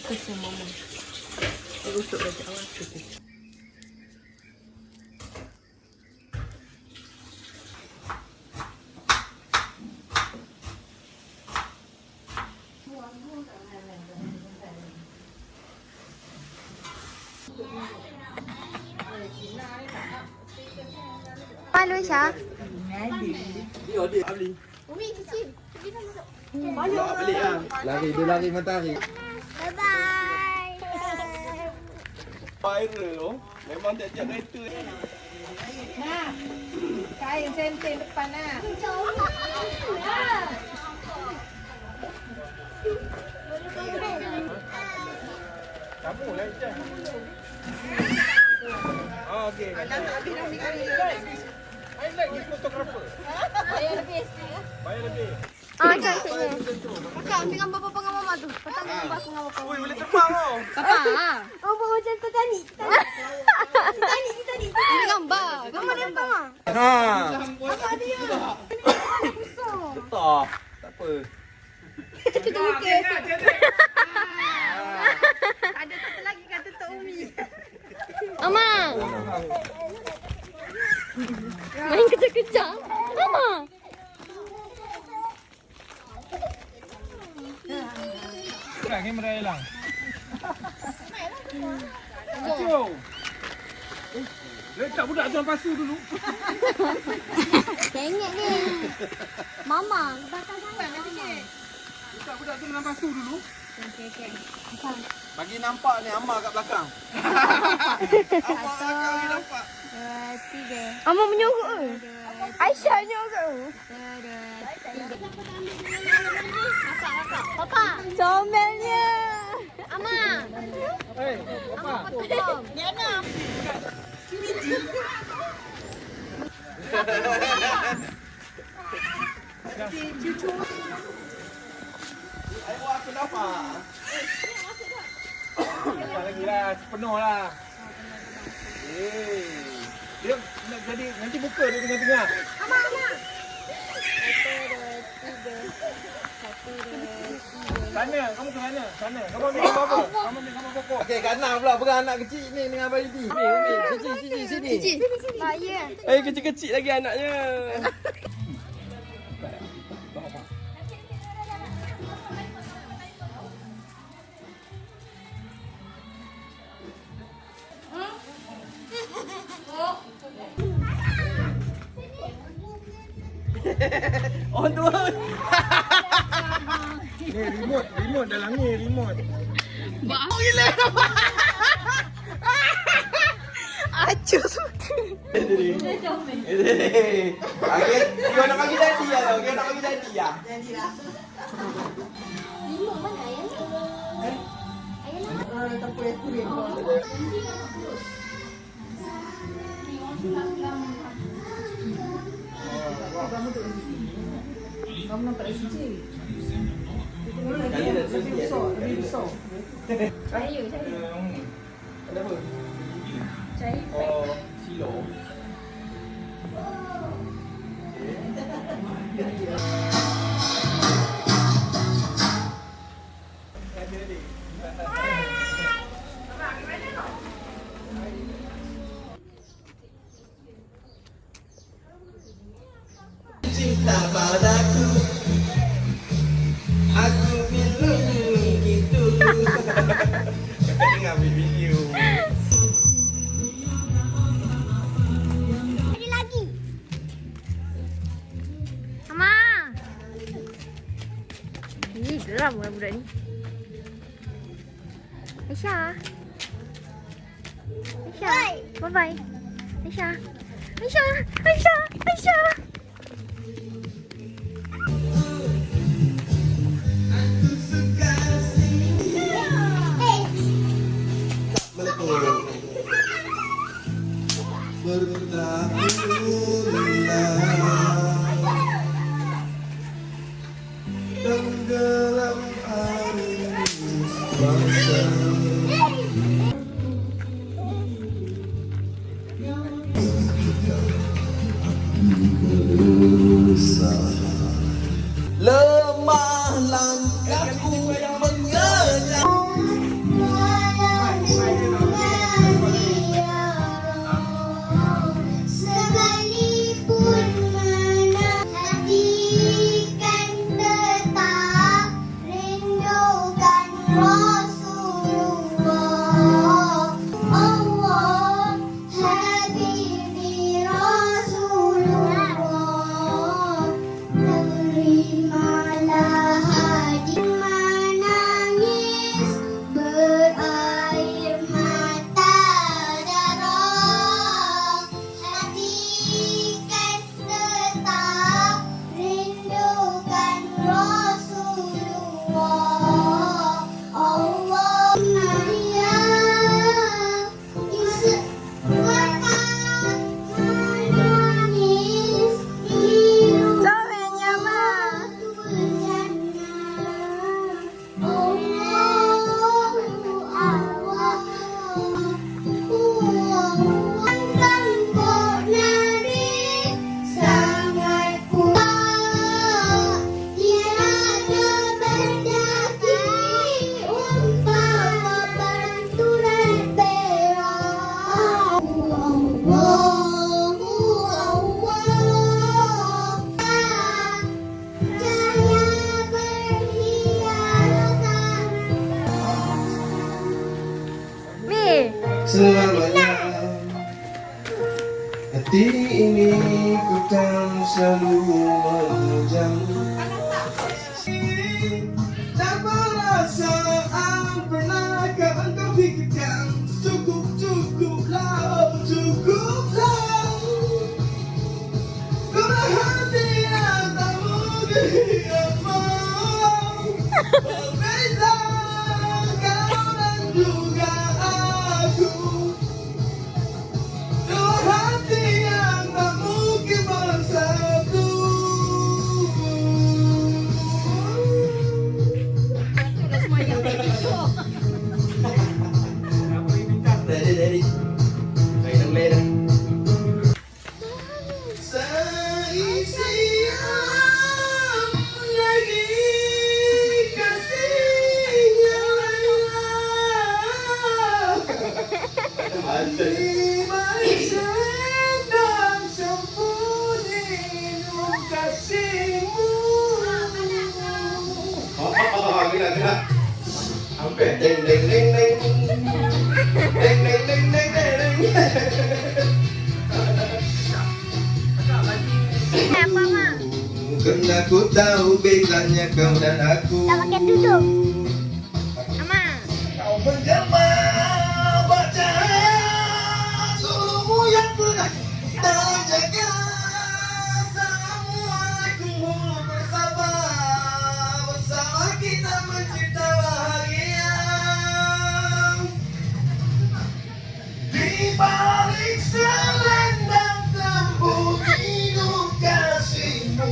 Kesian mama. Usuk baju awal tu. Malu Aisyah. Umi kecil. Balik lah. Lari, dia lari matahari. Bye bye. Viral loh. Memang tak ajak kereta. Nah. Kain senten depan nah. Kamu lah je. Oh, okey. Nak habis dah sekali. I like this photographer. Bayar lebih sikit ya. Bayar lebih. Cantiknya. Kakak ambil gambar papa dengan mama tu. Patang gambar aku dengan papa. Ui, boleh terbang tau. Papa. Oh, buat macam Titanic. Titanic. Ambil gambar. Gambar dia apa? Ha. Apa dia? Tak. Tak apa. Tutup muka. Ada satu lagi kata Tok Umi. Mama. Main kejar-kejar. Mama. Hilang kamera hilang. Acuh. Letak budak tu dalam pasu dulu. Tengok ni. Mama, belakang sana. Letak budak tu dalam pasu dulu. Okey. Bagi nampak ni Ammar kat belakang. Ammar kat belakang ni nampak. 3. Mama menyorok ke? Aisyah menyorok. Papa, comelnya. Ama. Hei, apa? Diana. Ayo buat aku dapat. Tak lagi lah, sepenuh lah. Dia nak jadi, nanti buka dia tengah-tengah. Ama. 1, 2, 3. Sana, kamu ke mana? Sana. Kamu ambil gambar apa? Kamu ambil gambar pokok. Okey, kanak pula pegang anak kecil ni dengan baby. Umi, sini. Cici. Ya. Eh, kecil-kecil lagi anaknya. On tu. Ni remote dalam ni remote. Bau gila. Acuh suka. Okey, kau nak bagi daddy ya? Kau nak bagi daddy ya? Jadilah. Remote mana ayah? Orang tak kulit-kulit. Kamu nampak dari sini. Lebih besar. Saya. Ada apa? Saya. Oh, silo. Cinta padaku, aku bilang gitu. Tengah video. Ada lagi. Mama. Ini geram budak ni. Aisyah. Bye bye. Aisyah. Tenggelam arus lemah langkahku mengejar selamanya. Hati ini ku kan selalu memujamu. Tak perasaan pernahkah engkau pikirkan cukuplah, oh cukuplah. Karena hati yang tak mungkin mau berbeza kau dan juga aku. Dua hati yang tak mungkin bersatu. Dari main main. Seisiam lagi kasihnya hati sedang sembunyi kasihmu. Hampir deng deng deng deng deng deng deng deng deng. Apa, Ma? Karena ku tahu bedanya kau dan aku. Tak pakai duduk. Mama. Kau menjelma bercahaya seluruhmu yang pernah terjaga. Assalamualaikum bersama bersama kita mencipta bahagia. Di balik selendang sembunyi kasihmu,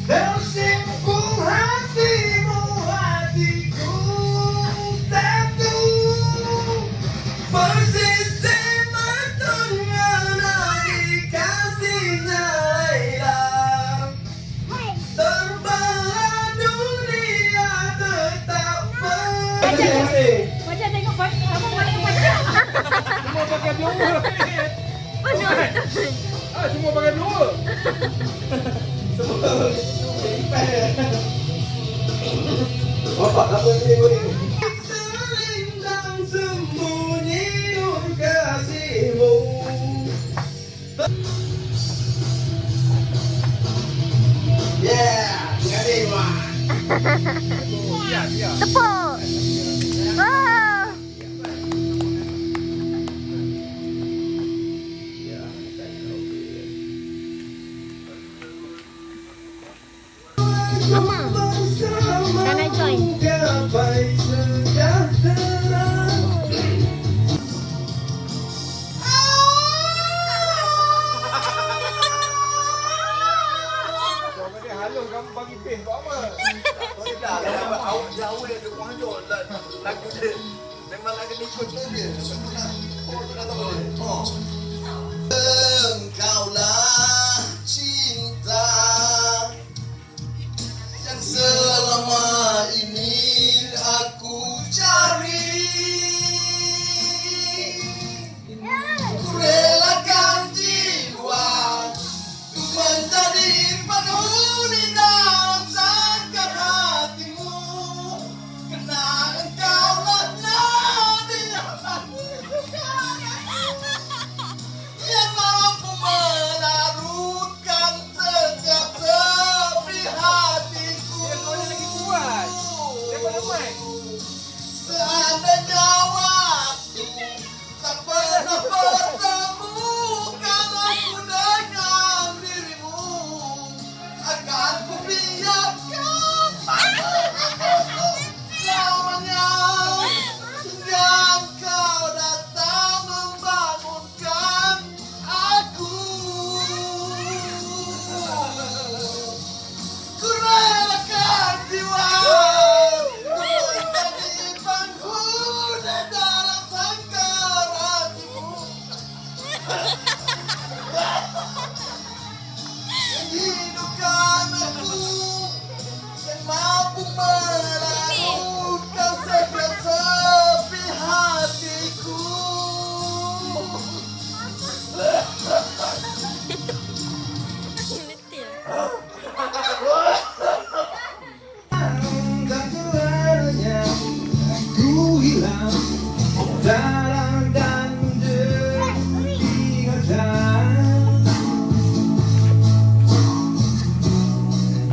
tersimpung hatimu, hatiku satu, persisih mengenai kasihnya Laila. Terbang dunia tetap Macam tengok apa mana baca. Semua pakai dua. Semua pakai dua. Bapak apa ni boleh? Selendang sembunyi nur kasihmu. Yeah, jadi wah. Tepuk. Oh. Mama. Sana join. Gapai sejahtera. Halus kamu bagi pin buat apa? Tidak, kalau awak jauh dia panjang lagu dia. Memang lagu ni ikut dia. Engkaulah cinta yang selama ini aku cari. Ku relakan jiwa menjadi penghuni dalam sangkar hatimu. Karena engkaulah nabi yang mampu melayani.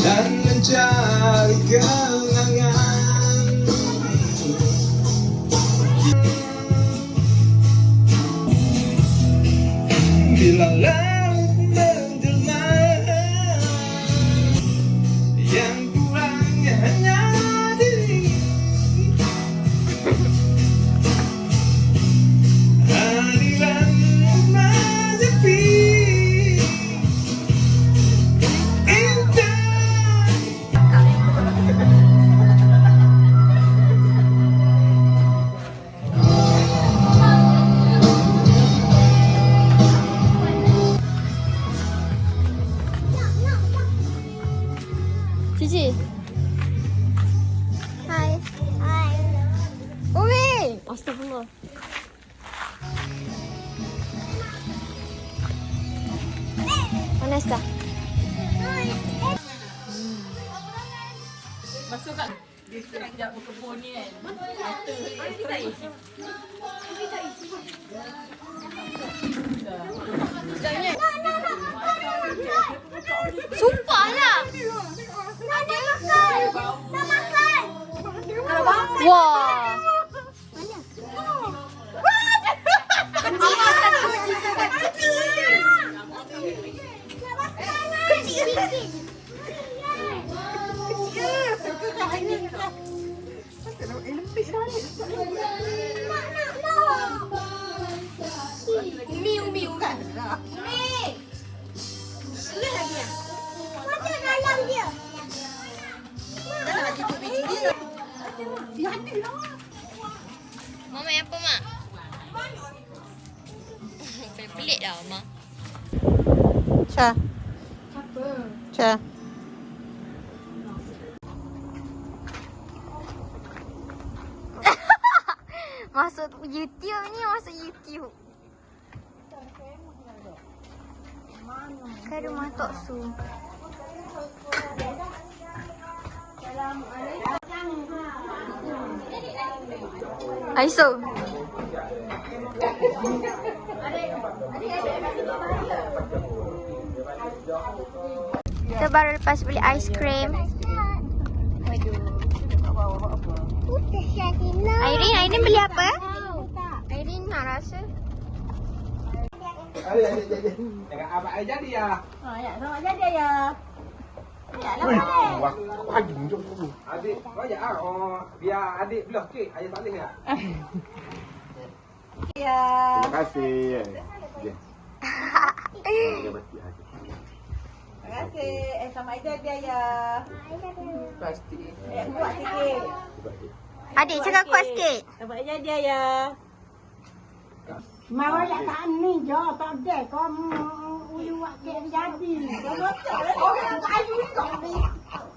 dan mencari kenangan. Bila laut menjelma, yang kurangnya hanya diri. Aliran menepi, indah. Cici. Hai. Hai. Umi. Astagfirullah. Panas dah. Masukkan. Dia sekejap berkebun ni kan. Mata exercise. Sumpah lah. Ada makan. Nak makan. Kalau bangun. Wah. Umi bukan. Umi. Ini lagi ya? Macam dalam dia. Dah lagi tu biji dia. Dia ada lah. Mama apa, Mak? Pelik dah, Mak. Syah. Apa? Syah. Masuk YouTube ni, masuk YouTube. Ke rumah Tok Su. Aiso. Kita baru lepas beli aiskrim. Airin beli apa? Airin nak rasa. Jangan abang air jadi ya. Ya, selamat jadi ya. Ya lah. Wah, pagi jom. Adik, banyak ah. Oh, biar adik belah kek. Ayah tak boleh ya. Ya. Terima kasih. Terima kasih. Selamat jadi ya. Pasti. Buat sikit. Adik cakap kuat sikit. Selamat jadi ya. Mau nak kat ni je, tak ada. Kau ulu buat kek jadi. Orang kayu ni kok.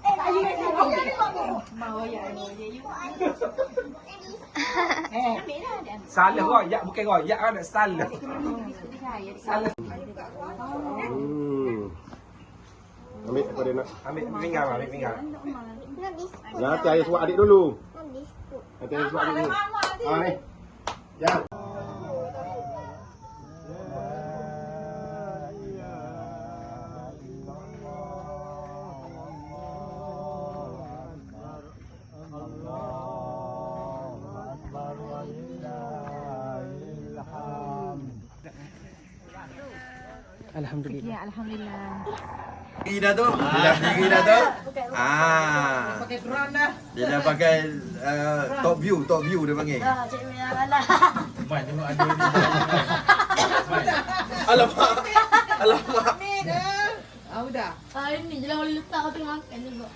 Kayu ni kok. Mau ya. Salah royak bukan royak kan, salah. Salah. Ambil apa dia nak? Ambil pinggang, ambil pinggang. Nanti ayah suap adik dulu. Nanti ayah suap adik dulu. Ah ni. Ya. Alhamdulillah. Ya, alhamdulillah. Diri dah tu. Dia dah diri dah tu. Pakai drone dah. Dia dah pakai top view dia panggil. Cik Mira. Man, tengok ada ni. Alamak. Alamak. Ni dah. Udah. Ini je lah boleh letak kau tengah makan juga.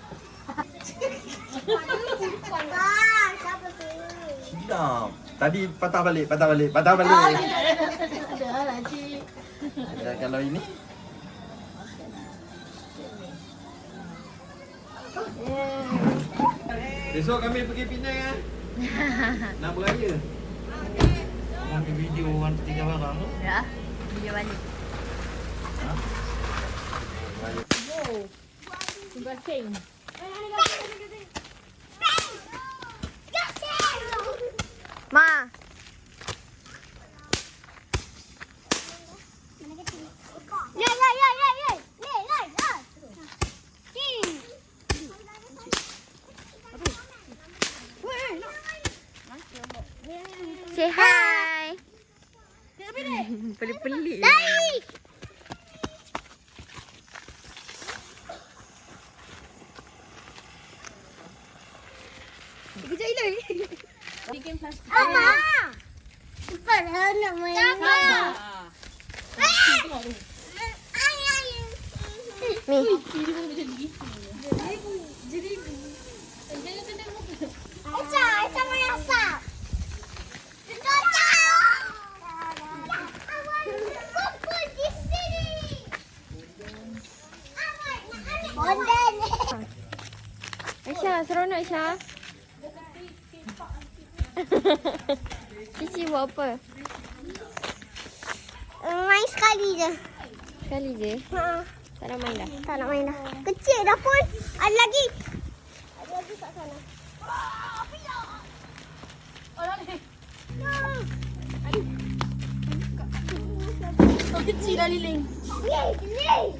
Sedap. Tadi patah balik. Ada lah cik. Ya, kalau ini besok kami pergi Penang kan? Nak beraya. Ambil video orang tinggal barang tu. Ya. Video balik. Tunggu sing. Ma. Ya. say hi. Pelik-pelik. Tarik. Kejap gila. Abang. Cepat nak main. Sabar. Mi. Eca main asap. Aisyah, seronok Aisyah. Cici buat apa? Main sekali je. Sekali je? Ha. Tak nak main dah? Tak nak main dah. Kecil dah pun. Ada lagi. Ada lagi kat sana. Kecil dah liling. Yeay, yeay.